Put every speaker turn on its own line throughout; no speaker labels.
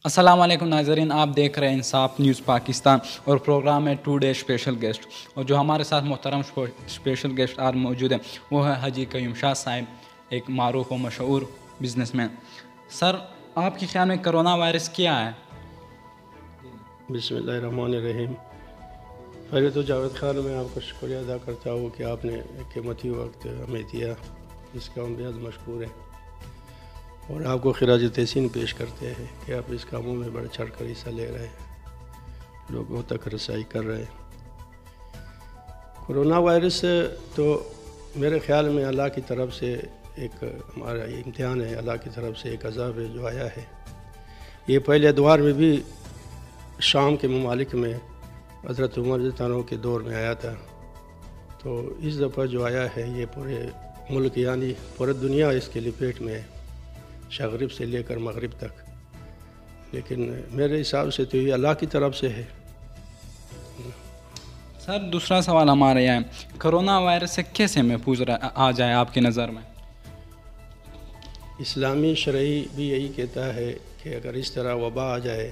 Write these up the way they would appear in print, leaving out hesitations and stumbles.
السلام علیکم ناظرین، آپ دیکھ رہے ہیں انصاف نیوز پاکستان اور پروگرام ہے ٹو ڈے اسپیشل گیسٹ، اور جو ہمارے ساتھ محترم اسپیشل گیسٹ آج موجود ہیں وہ ہے حاجی قیوم شاہ صاحب، ایک معروف و مشہور بزنس مین۔ سر، آپ کے خیال میں کرونا وائرس کیا ہے؟
بسم اللہ الرحمن الرحیم۔ پہلے تو جاوید خان میں آپ کا شکریہ ادا کرتا ہوں کہ آپ نے ایک قیمتی وقت ہمیں دیا، اس کا ہم بےحد مشکور ہیں، اور آپ کو خراج تحسین پیش کرتے ہیں کہ آپ اس کاموں میں بڑھ چڑھ کر حصہ لے رہے ہیں، لوگوں تک رسائی کر رہے ہیں۔ کرونا وائرس تو میرے خیال میں اللہ کی طرف سے ایک ہمارا امتحان ہے، اللہ کی طرف سے ایک عذاب ہے جو آیا ہے۔ یہ پہلے ادوار میں بھی شام کے ممالک میں حضرت عمر رضی اللہ عنہ کے دور میں آیا تھا، تو اس دفعہ جو آیا ہے یہ پورے ملک یعنی پورے دنیا اس کے لپیٹ میں ہے، شغرب سے لے کر مغرب تک، لیکن میرے حساب سے تو یہ اللہ کی طرف سے ہے۔
سر، دوسرا سوال ہمارا یہ ہے، کرونا وائرس سے کیسے محفوظ آ جائے آپ کی نظر میں؟
اسلامی شرعی بھی یہی کہتا ہے کہ اگر اس طرح وبا آ جائے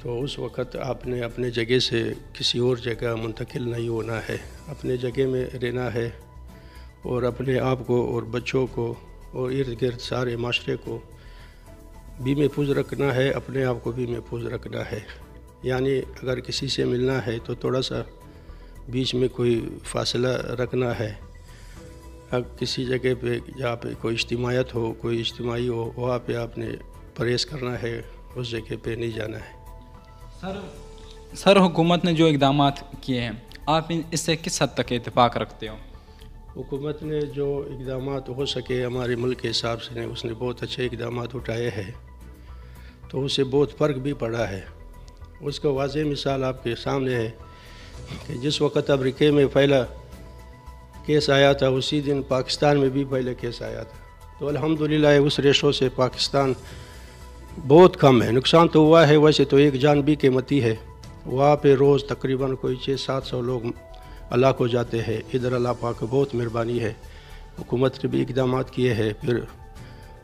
تو اس وقت آپ نے اپنے جگہ سے کسی اور جگہ منتقل نہیں ہونا ہے، اپنے جگہ میں رہنا ہے، اور اپنے آپ کو اور بچوں کو اور ارد گرد سارے معاشرے کو بھی محفوظ رکھنا ہے، اپنے آپ کو بھی محفوظ رکھنا ہے۔ یعنی اگر کسی سے ملنا ہے تو تھوڑا سا بیچ میں کوئی فاصلہ رکھنا ہے، اب کسی جگہ پہ جہاں پہ کوئی اجتماعیت ہو، کوئی اجتماعی ہو، وہاں پہ آپ نے پرہیز کرنا ہے، اس جگہ پہ نہیں جانا ہے۔
سر، حکومت نے جو اقدامات کیے ہیں آپ اس سے کس حد تک اتفاق رکھتے ہو؟
حکومت نے جو اقدامات ہو سکے ہمارے ملک کے حساب سے اس نے بہت اچھے اقدامات اٹھائے ہیں، تو اس سے بہت فرق بھی پڑا ہے۔ اس کا واضح مثال آپ کے سامنے ہے کہ جس وقت امریکہ میں پہلا کیس آیا تھا اسی دن پاکستان میں بھی پہلے کیس آیا تھا، تو الحمدللہ اس ریشو سے پاکستان بہت کم ہے، نقصان تو ہوا ہے، ویسے تو ایک جان بھی قیمتی ہے، وہاں پہ روز تقریباً کوئی 600-700 لوگ ہلاک ہو جاتے ہیں۔ ادھر اللہ پاک کی بہت مہربانی ہے، حکومت نے بھی اقدامات کیے ہیں۔ پھر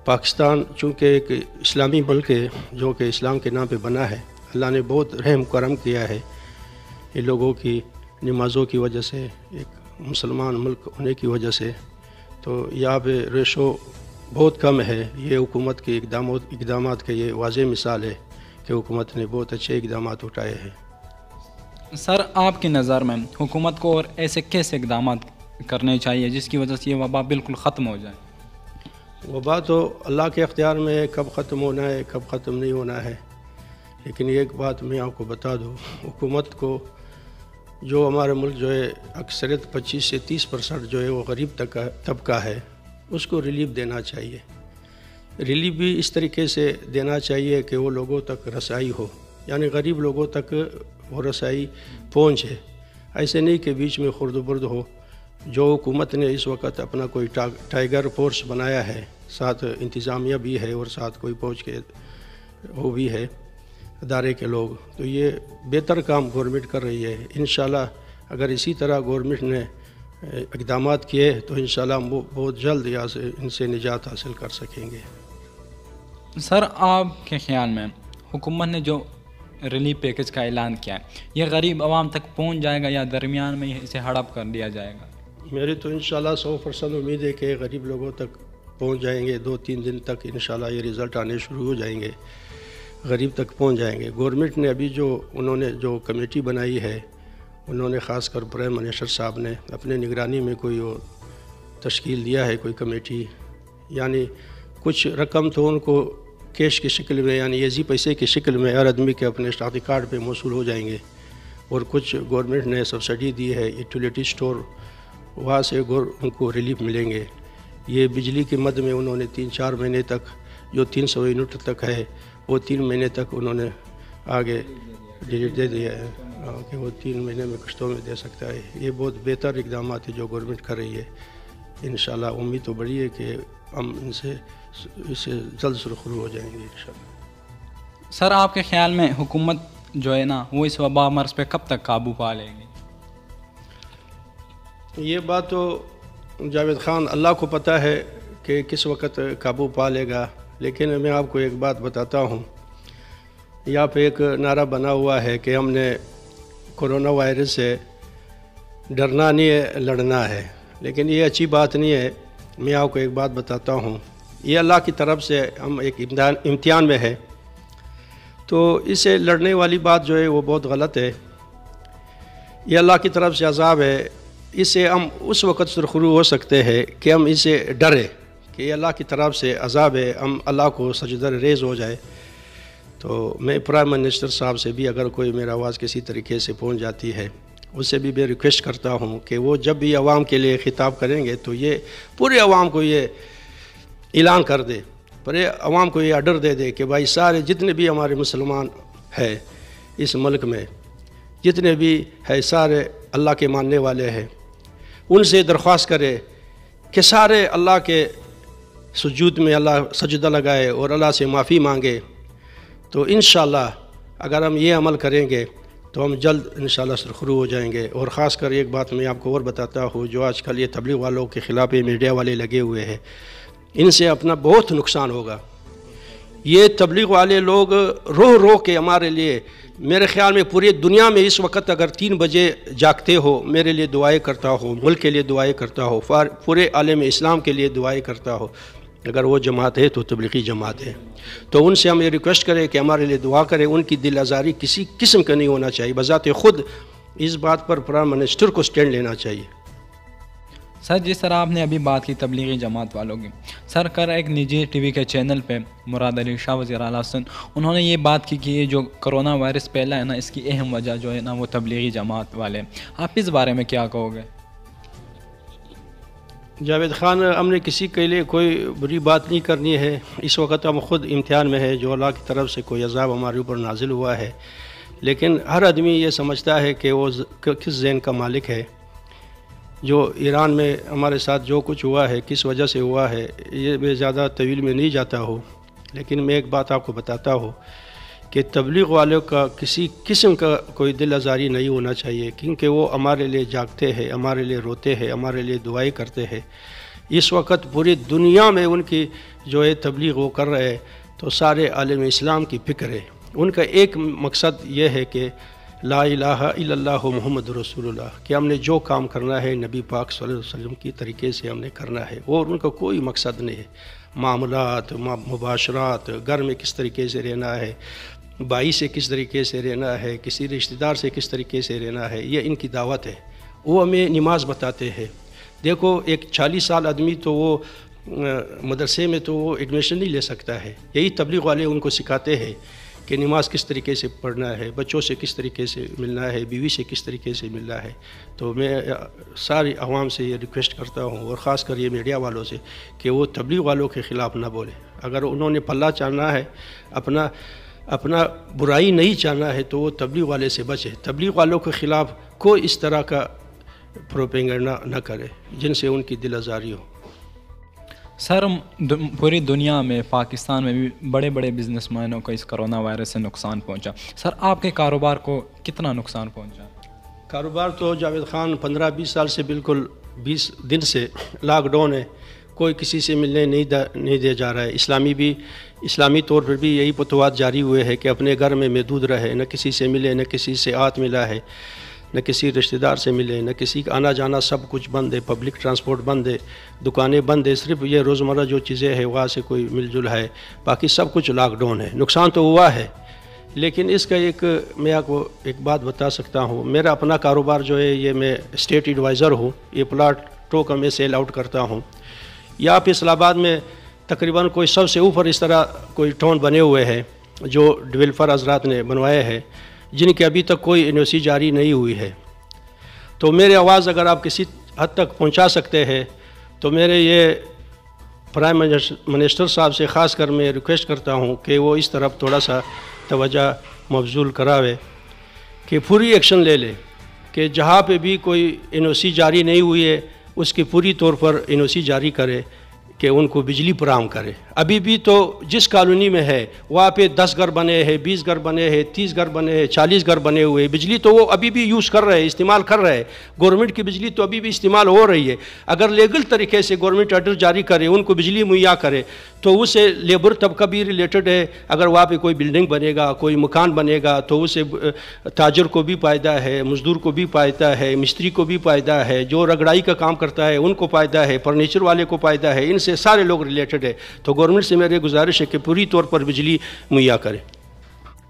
پاکستان چونکہ ایک اسلامی ملک ہے جو کہ اسلام کے نام پہ بنا ہے، اللہ نے بہت رحم کرم کیا ہے ان لوگوں کی نمازوں کی وجہ سے، ایک مسلمان ملک ہونے کی وجہ سے، تو یہاں پہ ریشو بہت کم ہے۔ یہ حکومت کے اقدامات کا یہ واضح مثال ہے کہ حکومت نے بہت اچھے اقدامات اٹھائے ہیں۔
سر، آپ کی نظر میں حکومت کو اور ایسے کیسے اقدامات کرنے چاہیے جس کی وجہ سے یہ وبا بالکل ختم ہو جائے؟
وبا تو اللہ کے اختیار میں ہے، کب ختم ہونا ہے کب ختم نہیں ہونا ہے، لیکن ایک بات میں آپ کو بتا دوں، حکومت کو جو ہمارا ملک جو ہے اکثریت 25 سے 30% جو ہے وہ غریب طبقہ ہے، اس کو ریلیف دینا چاہیے۔ ریلیف بھی اس طریقے سے دینا چاہیے کہ وہ لوگوں تک رسائی ہو، یعنی غریب لوگوں تک وہ رسائی پہنچے، ایسے نہیں کہ بیچ میں خرد و برد ہو۔ جو حکومت نے اس وقت اپنا کوئی ٹائیگر فورس بنایا ہے، ساتھ انتظامیہ بھی ہے اور ساتھ کوئی فوج کے وہ بھی ہے ادارے کے لوگ، تو یہ بہتر کام گورنمنٹ کر رہی ہے۔ انشاءاللہ اگر اسی طرح گورنمنٹ نے اقدامات کیے تو انشاءاللہ ہم بہت جلد یہاں سے ان سے نجات حاصل کر سکیں گے۔
سر، آپ کے خیال میں حکومت نے جو ریلیف پیکج کا اعلان کیا ہے یہ غریب عوام تک پہنچ جائے گا یا درمیان میں اسے ہڑپ کر دیا جائے گا؟
میری تو انشاءاللہ 100% امید ہے کہ غریب لوگوں تک پہنچ جائیں گے، 2-3 دن تک انشاءاللہ یہ رزلٹ آنے شروع ہو جائیں گے، غریب تک پہنچ جائیں گے۔ گورنمنٹ نے ابھی انہوں نے جو کمیٹی بنائی ہے، انہوں نے خاص کر پرائم منسٹر صاحب نے اپنے نگرانی میں کوئی وہ تشکیل دیا ہے، کوئی کمیٹی، یعنی کچھ رقم تو ان کو کیش کی شکل میں یعنی ایزی پیسے کی شکل میں ہر آدمی کے اپنے اشتراکی کارڈ پہ موصول ہو جائیں گے، اور کچھ گورنمنٹ نے سبسڈی دی ہے یوٹیلیٹی سٹور، وہاں سے ان کو ریلیف ملیں گے۔ یہ بجلی کی مد میں انہوں نے 3-4 مہینے تک جو 300 یونٹ تک ہے وہ 3 مہینے تک انہوں نے آگے ڈیلیٹ دے دیا ہے کہ وہ 3 مہینے میں قسطوں میں دے سکتا ہے۔ یہ بہت بہتر اقدامات ہیں جو گورنمنٹ کر رہی ہے۔ انشاءاللہ امید تو بڑی ہے کہ ہم اس سے جلد سرخرو ہو جائیں گے انشاءاللہ۔
سر، آپ کے خیال میں حکومت جو ہے نا وہ اس وبا مرض پہ کب تک قابو پا لے گی؟
یہ بات تو جاوید خان اللہ کو پتہ ہے کہ کس وقت قابو پا لے گا، لیکن میں آپ کو ایک بات بتاتا ہوں یہاں پہ ایک نعرہ بنا ہوا ہے کہ ہم نے کورونا وائرس سے ڈرنا نہیں ہے، لڑنا ہے، لیکن یہ اچھی بات نہیں ہے۔ میں آپ کو ایک بات بتاتا ہوں، یہ اللہ کی طرف سے ہم ایک امتحان میں ہے، تو اس سے لڑنے والی بات جو ہے وہ بہت غلط ہے۔ یہ اللہ کی طرف سے عذاب ہے، اس سے ہم اس وقت سرخرو ہو سکتے ہیں کہ ہم اس سے ڈرے کہ یہ اللہ کی طرف سے عذاب ہے، ہم اللہ کو سجدہ ریز ہو جائے۔ تو میں پرائم منسٹر صاحب سے بھی اگر کوئی میرا آواز کسی طریقے سے پہنچ جاتی ہے، اس سے بھی میں ریکویسٹ کرتا ہوں کہ وہ جب بھی عوام کے لیے خطاب کریں گے تو یہ پورے عوام کو یہ اعلان کر دے، پورے عوام کو یہ آرڈر دے دے کہ بھائی سارے جتنے بھی ہمارے مسلمان ہیں اس ملک میں، جتنے بھی ہے سارے اللہ کے ماننے والے ہیں، ان سے درخواست کرے کہ سارے اللہ کے سجود میں اللہ سجدہ لگائے اور اللہ سے معافی مانگے۔ تو انشاءاللہ اگر ہم یہ عمل کریں گے تو ہم جلد انشاءاللہ سرخرو ہو جائیں گے۔ اور خاص کر ایک بات میں آپ کو اور بتاتا ہوں، جو آج کل یہ تبلیغ والوں کے خلاف یہ میڈیا والے لگے ہوئے ہیں، ان سے اپنا بہت نقصان ہوگا۔ یہ تبلیغ والے لوگ رو کے ہمارے لیے، میرے خیال میں پوری دنیا میں اس وقت اگر 3 بجے جاگتے ہو، میرے لیے دعائیں کرتا ہو، ملک کے لیے دعائیں کرتا ہو، پورے عالم اسلام کے لیے دعائیں کرتا ہو، اگر وہ جماعت ہے تو تبلیغی جماعت ہے۔ تو ان سے ہم یہ ریکویسٹ کریں کہ ہمارے لیے دعا کریں، ان کی دل آزاری کسی قسم کا نہیں ہونا چاہیے، بذات خود اس بات پر پرائم منسٹر کو سٹینڈ لینا چاہیے۔
سر جس طرح آپ نے ابھی بات کی تبلیغی جماعت والوں کی، سر کر ایک نجی ٹی وی کے چینل پہ مراد علی شاہ وزیر اعلیٰ حسن انہوں نے یہ بات کی کہ یہ جو کرونا وائرس پھیلا ہے نا، اس کی اہم وجہ جو ہے نا وہ تبلیغی جماعت والے۔ آپ اس بارے میں کیا کہو گے؟
جاوید خان، ہم نے کسی کے لیے کوئی بری بات نہیں کرنی ہے، اس وقت ہم خود امتحان میں ہے، جو اللہ کی طرف سے کوئی عذاب ہمارے اوپر نازل ہوا ہے، لیکن ہر آدمی یہ سمجھتا ہے کہ وہ کس ذہن کا مالک ہے۔ جو ایران میں ہمارے ساتھ جو کچھ ہوا ہے، کس وجہ سے ہوا ہے، یہ میں زیادہ طویل میں نہیں جاتا ہوں، لیکن میں ایک بات آپ کو بتاتا ہوں کہ تبلیغ والوں کا کسی قسم کا کوئی دل آزاری نہیں ہونا چاہیے، کیونکہ وہ ہمارے لیے جاگتے ہیں، ہمارے لیے روتے ہیں، ہمارے لیے دعائیں کرتے ہیں۔ اس وقت پوری دنیا میں ان کی جو ہے تبلیغ وہ کر رہے ہیں، تو سارے عالم اسلام کی فکر ہے۔ ان کا ایک مقصد یہ ہے کہ لا الہ الا اللہ محمد رسول اللہ، کہ ہم نے جو کام کرنا ہے نبی پاک صلی اللہ علیہ وسلم کی طریقے سے ہم نے کرنا ہے، اور ان کا کوئی مقصد نہیں ہے معاملات، مباشرات، گھر میں کس طریقے سے رہنا ہے، بھائی سے کس طریقے سے رہنا ہے، کسی رشتہ دار سے کس طریقے سے رہنا ہے، یہ ان کی دعوت ہے۔ وہ ہمیں نماز بتاتے ہیں۔ دیکھو ایک 40 سال آدمی تو وہ مدرسے میں تو وہ ایڈمیشن نہیں لے سکتا ہے، یہی تبلیغ والے ان کو سکھاتے ہیں کہ نماز کس طریقے سے پڑھنا ہے، بچوں سے کس طریقے سے ملنا ہے، بیوی سے کس طریقے سے ملنا ہے۔ تو میں ساری عوام سے یہ ریکویسٹ کرتا ہوں، اور خاص کر یہ میڈیا والوں سے، کہ وہ تبلیغ والوں کے خلاف نہ بولے۔ اگر انہوں نے پلہ چاہنا ہے، اپنا برائی نہیں چاہنا ہے، تو وہ تبلیغ والے سے بچے، تبلیغ والوں کے خلاف کوئی اس طرح کا پروپیگنڈا نہ کرے جن سے ان کی دل آزاری ہو۔
سر پوری دنیا میں، پاکستان میں بھی بڑے بڑے بزنس مینوں کو اس کرونا وائرس سے نقصان پہنچا۔ سر آپ کے کاروبار کو کتنا نقصان پہنچا؟
کاروبار تو جاوید خان 15-20 سال سے بالکل 20 دن سے لاک ڈاؤن ہے، کوئی کسی سے ملنے نہیں دیا جا رہا ہے۔ اسلامی طور پر بھی یہی فتوحات جاری ہوئے ہیں کہ اپنے گھر میں محدود رہے، نہ کسی سے ملے، نہ کسی سے ہاتھ ملا ہے، نہ کسی رشتہ دار سے ملے، نہ کسی کا آنا جانا، سب کچھ بند ہے، پبلک ٹرانسپورٹ بند ہے، دکانیں بند ہے، صرف یہ روزمرہ جو چیزیں ہیں وہاں سے کوئی مل جل ہے، باقی سب کچھ لاک ڈاؤن ہے۔ نقصان تو ہوا ہے، لیکن اس کا میں آپ کو ایک بات بتا سکتا ہوں۔ میرا اپنا کاروبار جو ہے، یہ میں اسٹیٹ ایڈوائزر ہوں، یہ پلاٹوں کا میں سیل آؤٹ کرتا ہوں۔ یہاں پہ اسلام آباد میں تقریباً کوئی 100 سے اوپر اس طرح کوئی ٹاؤن بنے ہوئے ہیں جو ڈیولپر حضرات نے بنوائے ہیں، جن کی ابھی تک کوئی این او سی جاری نہیں ہوئی ہے۔ تو میری آواز اگر آپ کسی حد تک پہنچا سکتے ہیں تو میرے یہ پرائم منسٹر صاحب سے خاص کر میں ریکویسٹ کرتا ہوں کہ وہ اس طرف تھوڑا سا توجہ مبذول کراوے، کہ پوری ایکشن لے لے کہ جہاں پہ بھی کوئی این او سی جاری نہیں ہوئی ہے اس کی پوری طور پر این او سی جاری کرے، کہ ان کو بجلی فراہم کرے. ابھی بھی تو جس کالونی میں ہے وہاں پہ 10 گھر بنے ہیں, 20 گھر بنے ہیں, 30 گھر بنے ہیں, 40 گھر بنے ہوئے ہیں. بجلی تو وہ ابھی بھی یوز کر رہے ہیں, استعمال کر رہے ہیں. گورنمنٹ کی بجلی تو ابھی بھی استعمال ہو رہی ہے. اگر لیگل طریقے سے گورنمنٹ آرڈر جاری کرے, ان کو بجلی مہیا کرے, تو اس سے لیبر طبقہ بھی ریلیٹڈ ہے. اگر وہاں پہ کوئی بلڈنگ بنے گا, کوئی مکان بنے گا, تو اس سے تاجر کو بھی فائدہ ہے, مزدور کو بھی فائدہ ہے, مستری کو بھی فائدہ ہے, جو رگڑائی کا کام کرتا ہے ان کو فائدہ ہے, فرنیچر والے کو فائدہ ہے. ان سے سارے لوگ ریلیٹڈ ہے. تو گورنمنٹ سے میرے گزارش ہے کہ پوری طور پر بجلی مہیا کرے.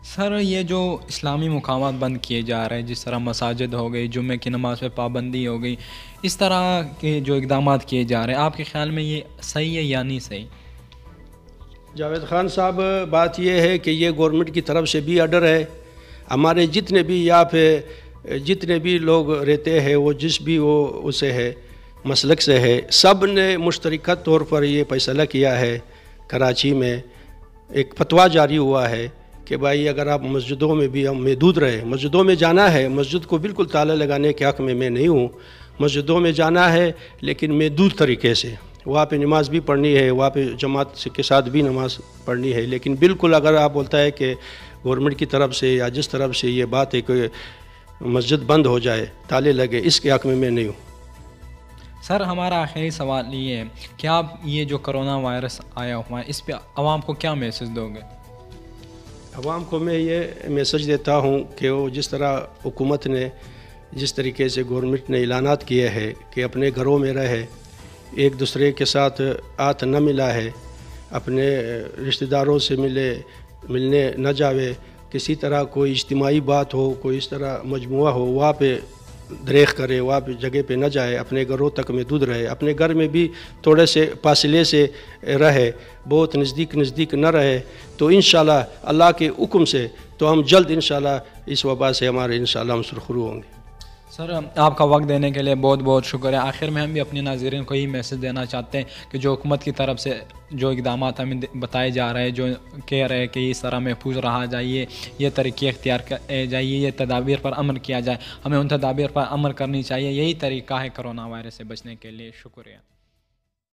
سر یہ جو اسلامی مقامات بند کیے جا رہے ہیں, جس طرح مساجد ہو گئی, جمعے کی نماز پہ پابندی ہو گئی, اس طرح کے جو اقدامات کیے جا رہے ہیں, آپ کے خیال میں یہ صحیح ہے یا نہیں صحیح؟
جاوید خان صاحب, بات یہ ہے کہ یہ گورنمنٹ کی طرف سے بھی آرڈر ہے. ہمارے جتنے بھی یہاں پہ جتنے بھی لوگ رہتے ہیں, وہ جس بھی وہ اسے ہے مسلک سے ہے, سب نے مشترکہ طور پر یہ فیصلہ کیا ہے. کراچی میں ایک فتویٰ جاری ہوا ہے کہ بھائی اگر آپ مسجدوں میں بھی ہم محدود رہے, مسجدوں میں جانا ہے, مسجد کو بالکل تالا لگانے کے حق میں نہیں ہوں, مسجدوں میں جانا ہے لیکن محدود طریقے سے. وہاں پہ نماز بھی پڑھنی ہے, وہاں پہ جماعت کے ساتھ بھی نماز پڑھنی ہے, لیکن بالکل اگر آپ بولتا ہے کہ گورنمنٹ کی طرف سے یا جس طرف سے یہ بات ہے کہ مسجد بند ہو جائے, تالے لگے, اس کے حق میں نہیں ہوں.
سر ہمارا آخری سوال یہ ہے کہ آپ یہ جو کرونا وائرس آیا ہوا ہے, اس پہ عوام کو کیا میسج دو گے؟
عوام کو میں یہ میسج دیتا ہوں کہ وہ جس طرح حکومت نے جس طریقے سے گورنمنٹ نے اعلانات کیے ہیں کہ اپنے گھروں میں رہے, ایک دوسرے کے ساتھ ہاتھ نہ ملا ہے, اپنے رشتہ داروں سے ملنے نہ جاوے, کسی طرح کوئی اجتماعی بات ہو, کوئی اس طرح مجموعہ ہو, وہاں پہ دریغ کرے, وہاں پہ جگہ پہ نہ جائے, اپنے گھروں تک محدود رہے, اپنے گھر میں بھی تھوڑے سے فاصلے سے رہے, بہت نزدیک نہ رہے. تو انشاءاللہ اللہ کے حکم سے تو ہم جلد انشاءاللہ اس وبا سے ہمارے انشاءاللہ ہم سرخرو ہوں گے.
سر آپ کا وقت دینے کے لیے بہت بہت شکریہ. آخر میں ہم بھی اپنے ناظرین کو یہی میسج دینا چاہتے ہیں کہ جو حکومت کی طرف سے جو اقدامات ہمیں بتائے جا رہے ہیں, جو کہہ رہے ہیں کہ اس طرح محفوظ رہا جائیے, یہ طریقے اختیار کیے جائیے, یہ تدابیر پر عمل کیا جائے, ہمیں ان تدابیر پر عمل کرنی چاہیے. یہی طریقہ ہے کرونا وائرس سے بچنے کے لیے. شکریہ.